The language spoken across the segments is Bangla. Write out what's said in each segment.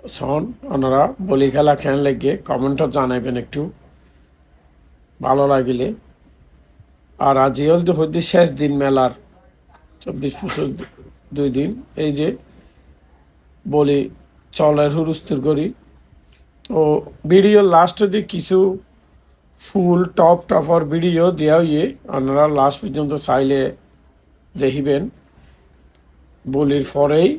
শোন ওনারা বলি খেলা খেল লেগে কমেন্টও জানাইবেন একটু ভালো লাগিলে। আর আজ হলদি শেষ দিন মেলার 24-25 দিন। এই যে বলি চলের হুরুস্তুর করি তো ভিডিও লাস্ট দিয়ে কিছু ফুল টপর ভিডিও দেওয়া ইয়ে আপনারা লাস্ট পর্যন্ত চাইলে দেখিবেন। বলির পরেই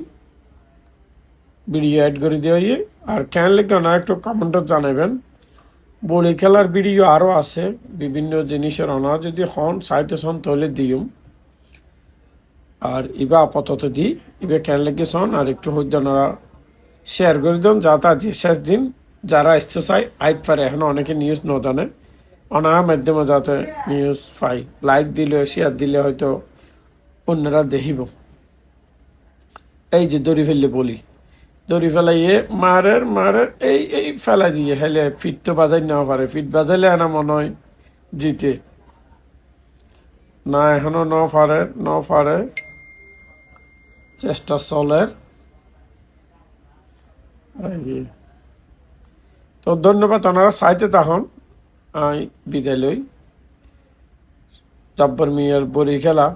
ভিডিও অ্যাড করে দেওয়া ইয়ে আর কেন লেগে ওনারা একটু কমেন্টও জানাবেন। বলি খেলার ভিডিও আরও আছে বিভিন্ন জিনিসের, ওনারা যদি হন চাইতে হন তাহলে দিম। আর ইবা আপাতত দিই ইবে কেন লেগে শোন আর একটু হইতে ওনারা শেয়ার করে দেন যাতে যে শেষ দিন যারা আসতে চাই আইত পারে। এখন অনেকে নিউজ ন জানে, ওনারা মাধ্যমে যাতে নিউজ পাই। লাইক দিলে শেয়ার দিলে হয়তো অন্যরা দেখিব। এই যে দড়ি ফেললে বলি দড়ি ফেলাইয়ে মারের এই এই ফেলাই দিয়ে হেলে ফিট তো বাজাই নেওয়া পারে। ফিট বাজাইলে না মনে হয় জিতে না, এখনো ন পারে চেষ্টা চলের। তো ধন্যবাদ ওনারা চাইতে তখন আমি বিদায় লই। জব্বর মিয়ার বড়ি খেলা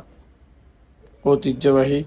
ঐতিহ্যবাহী